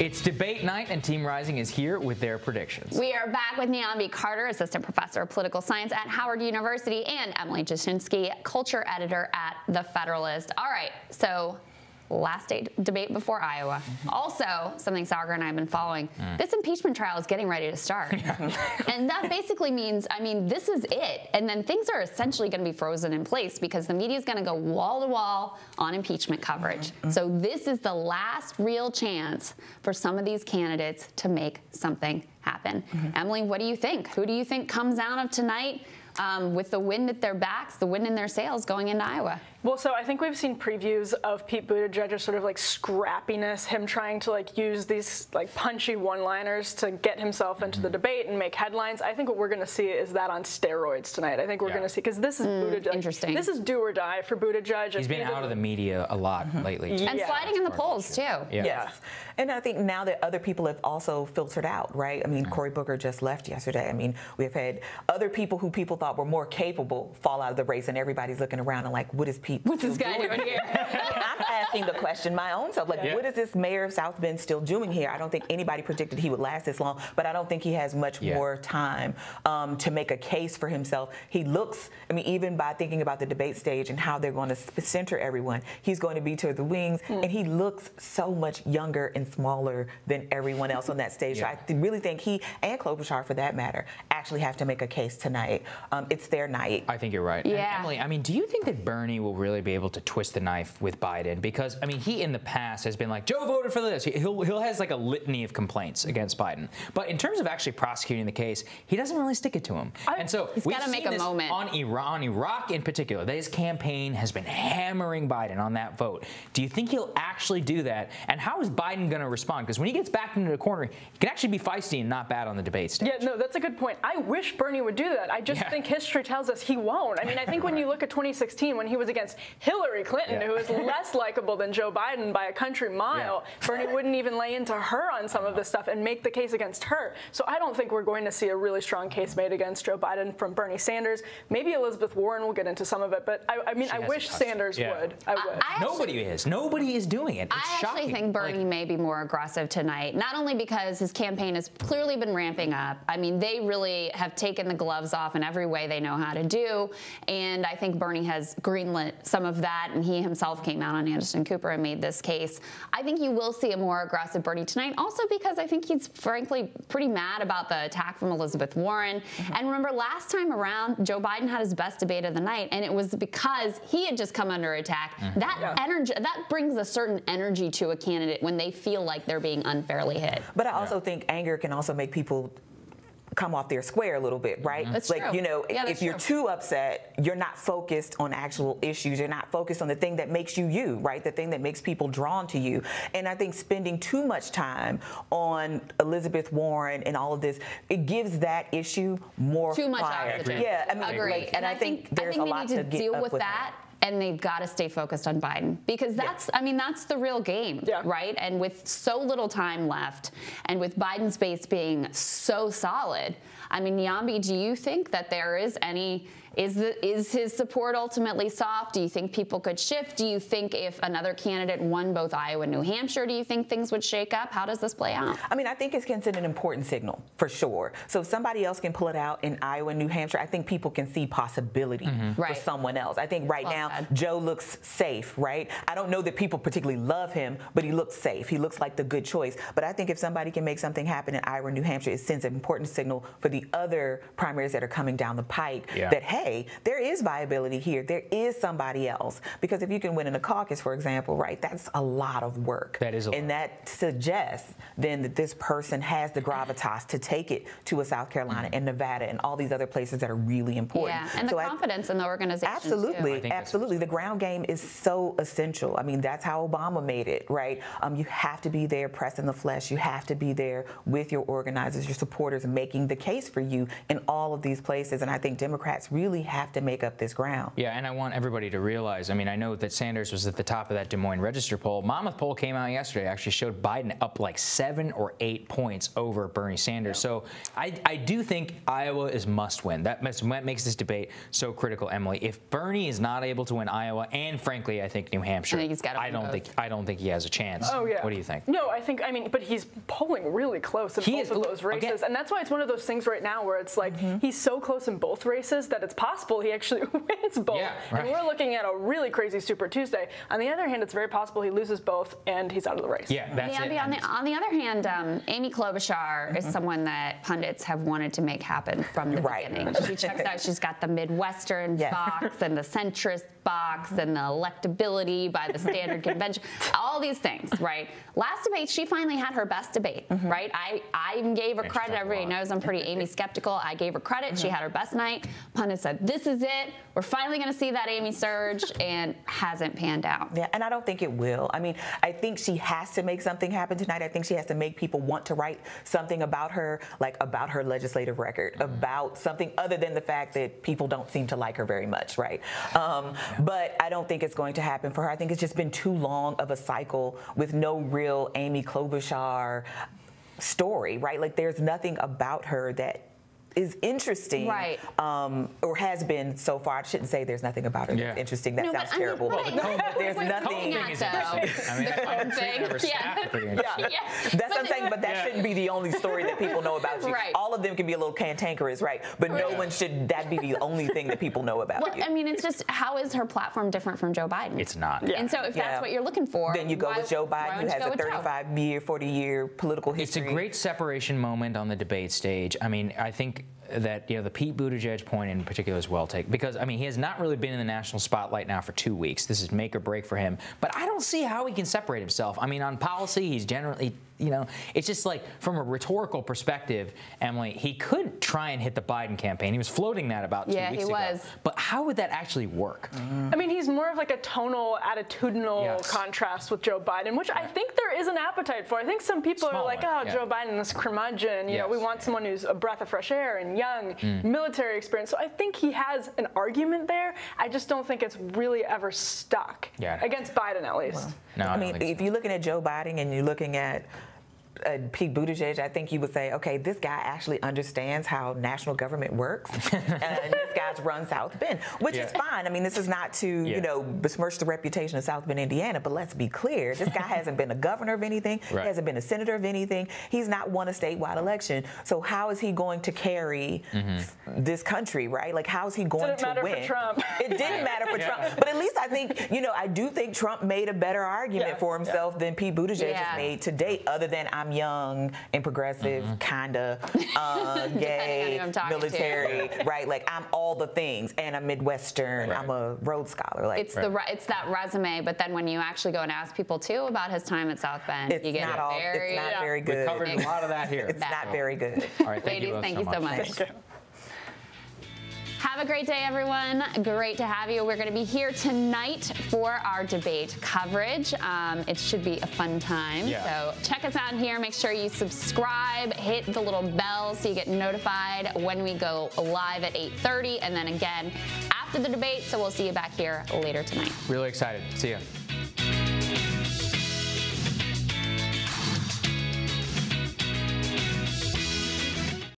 It's debate night, and Team Rising is here with their predictions. We are back with Niambi Carter, Assistant Professor of Political Science at Howard University, and Emily Jashinsky, Culture Editor at The Federalist. All right, so last day debate before Iowa. Also, something Sauger and I have been following, this impeachment trial is getting ready to start. And that basically means, I mean, this is it. And then things are essentially going to be frozen in place because the media is going to go wall to wall on impeachment coverage. So this is the last real chance for some of these candidates to make something happen. Emily, what do you think? Who do you think comes out of tonight with the wind at their backs, the wind in their sails going into Iowa? Well, so I think we've seen previews of Pete Buttigieg's sort of like scrappiness, him trying to like use these like punchy one-liners to get himself into the debate and make headlines. I think what we're going to see is that on steroids tonight. I think we're going to see, because this is Buttigieg. Interesting. This is do or die for Buttigieg. He's been out of the media a lot lately. And sliding in the polls, too. Yes. And I think now that other people have also filtered out, right? I mean, Cory Booker just left yesterday. I mean, we've had other people who people thought were more capable fall out of the race, and everybody's looking around and like, what is Pete? What's this guy doing here? I'm asking the question my own self, like, what is this mayor of South Bend still doing here? I don't think anybody predicted he would last this long, but I don't think he has much more time to make a case for himself. He looks, I mean, even by thinking about the debate stage and how they're going to center everyone, he's going to be to the wings, and he looks so much younger and smaller than everyone else on that stage. So I really think he, and Klobuchar for that matter, actually have to make a case tonight. It's their night. I think you're right. And Emily, I mean, do you think that Bernie will really be able to twist the knife with Biden? Because, I mean, he in the past has been like, Joe voted for this. He'll has like a litany of complaints against Biden. But in terms of actually prosecuting the case, he doesn't really stick it to him. And so he's got to make a moment. On Iraq in particular, his campaign has been hammering Biden on that vote. Do you think he'll actually do that? And how is Biden going to respond? Because when he gets back into the corner, he can actually be feisty and not bad on the debate stage. Yeah, no, that's a good point. I wish Bernie would do that. I just think history tells us he won't. I mean, I think when you look at 2016, when he was against Hillary Clinton, who is less likable than Joe Biden by a country mile, Bernie wouldn't even lay into her on some of this stuff and make the case against her. So I don't think we're going to see a really strong case made against Joe Biden from Bernie Sanders. Maybe Elizabeth Warren will get into some of it, but I mean, I wish Sanders would. I would. Nobody is. Nobody is doing it. It's I actually think Bernie may be more aggressive tonight, not only because his campaign has clearly been ramping up. I mean, they really have taken the gloves off in every way they know how to do, and I think Bernie has greenlit some of that, and he himself came out on Anderson Cooper and made this case. I think you will see a more aggressive Bernie tonight, also because I think he's frankly pretty mad about the attack from Elizabeth Warren. And remember, last time around, Joe Biden had his best debate of the night, and it was because he had just come under attack. That energy, that brings a certain energy to a candidate when they feel like they're being unfairly hit. But I also think anger can also make people come off their square a little bit, right? That's like, true. you know, if you're too upset, you're not focused on actual issues. You're not focused on the thing that makes you you, right? The thing that makes people drawn to you. And I think spending too much time on Elizabeth Warren and all of this, it gives that issue more too much fire. oxygen. Yeah, I mean, agree. like, and I think there's a lot they need to to deal get with that. And they've got to stay focused on Biden, because that's, I mean, that's the real game, right? And with so little time left, and with Biden's base being so solid, I mean, Niambi, do you think that there is any, is his support ultimately soft? Do you think people could shift? Do you think if another candidate won both Iowa and New Hampshire, do you think things would shake up? How does this play out? I mean, I think it's considered an important signal, for sure. So if somebody else can pull it out in Iowa and New Hampshire, I think people can see possibility for someone else. I think right now, Joe looks safe, right? I don't know that people particularly love him, but he looks safe. He looks like the good choice. But I think if somebody can make something happen in Iowa and New Hampshire, it sends an important signal for the other primaries that are coming down the pike that, hey, there is viability here. There is somebody else. Because if you can win in a caucus, for example, right, that's a lot of work. That is a lot. And that suggests then that this person has the gravitas to take it to a South Carolina and Nevada and all these other places that are really important. Yeah, and the confidence in the organization. Absolutely, absolutely. The ground game is so essential. I mean, that's how Obama made it, right? You have to be there pressing the flesh. You have to be there with your organizers, your supporters, making the case for you in all of these places. And I think Democrats really really have to make up this ground. Yeah, and I want everybody to realize, I mean, I know that Sanders was at the top of that Des Moines Register poll. Monmouth poll came out yesterday, actually showed Biden up like 7 or 8 points over Bernie Sanders. So I do think Iowa is must win. That makes this debate so critical, Emily. If Bernie is not able to win Iowa, and frankly, I think New Hampshire, I don't think he has a chance. Oh, yeah. What do you think? No, I mean, but he's polling really close in both of those races. Again, and that's why it's one of those things right now where it's like he's so close in both races that it's possible he actually wins both. Yeah, right. And we're looking at a really crazy Super Tuesday. On the other hand, it's very possible he loses both and he's out of the race. Yeah, that's it. On the other hand, Amy Klobuchar is someone that pundits have wanted to make happen from the beginning. She checks out, she's got the Midwestern box and the centrist box and the electability by the standard convention, all these things, right? Last debate, she finally had her best debate, right? I even gave her credit. Everybody knows I'm pretty Amy skeptical. I gave her credit. She had her best night. Pundits said, this is it. We're finally going to see that Amy surge, and hasn't panned out. Yeah, and I don't think it will. I mean, I think she has to make something happen tonight. I think she has to make people want to write something about her, like about her legislative record, about something other than the fact that people don't seem to like her very much, right? But I don't think it's going to happen for her. I think it's just been too long of a cycle with no real Amy Klobuchar story, right? Like, there's nothing about her that is interesting, right? Or has been so far. I shouldn't say there's nothing about her that's interesting. That sounds terrible. But there's nothing. That's what I'm saying. But that shouldn't be the only story that people know about you. Right. All of them can be a little cantankerous, right? But no one should that be the only thing that people know about you. I mean, it's just, how is her platform different from Joe Biden? It's not. And so if that's what you're looking for, then you go with Joe Biden, who has a 35-year, 40-year political history. It's a great separation moment on the debate stage. I mean, I think that, the Pete Buttigieg point in particular is well taken, because I mean, he has not really been in the national spotlight now for 2 weeks. This is make or break for him, but I don't see how he can separate himself. I mean, on policy, he's generally, it's just like, from a rhetorical perspective, Emily, he could try and hit the Biden campaign. He was floating that about 2 weeks ago. But how would that actually work? I mean, he's more of like a tonal, attitudinal contrast with Joe Biden, which I think there is an appetite for. I think some people are like, Joe Biden, this curmudgeon, we want someone who's a breath of fresh air and young, military experience. So I think he has an argument there. I just don't think it's really ever stuck against Biden, at least. Well, no, I mean, if you're looking at Joe Biden and you're looking at Pete Buttigieg, I think you would say, okay, this guy actually understands how national government works, and this guy's run South Bend, which is fine. I mean, this is not to, besmirch the reputation of South Bend, Indiana, but let's be clear, this guy hasn't been a governor of anything, he hasn't been a senator of anything, he's not won a statewide election, so how is he going to carry this country, right? Like, how is he going to win? For Trump. It didn't matter for Trump, but at least I think, I do think Trump made a better argument for himself than Pete Buttigieg has made to date, other than I'm young and progressive, kinda gay, military, right? Like, I'm all the things, and I'm Midwestern. I'm a Rhodes Scholar. Like, it's that resume, but then when you actually go and ask people too about his time at South Bend, you get it's not very good. We covered a lot of that here. It's not very good. All right, ladies, thank you so much. Thank you. Have a great day, everyone. Great to have you. We're going to be here tonight for our debate coverage. It should be a fun time. So check us out here. Make sure you subscribe, hit the little bell so you get notified when we go live at 8:30, and then again after the debate. So we'll see you back here later tonight. Really excited. See ya.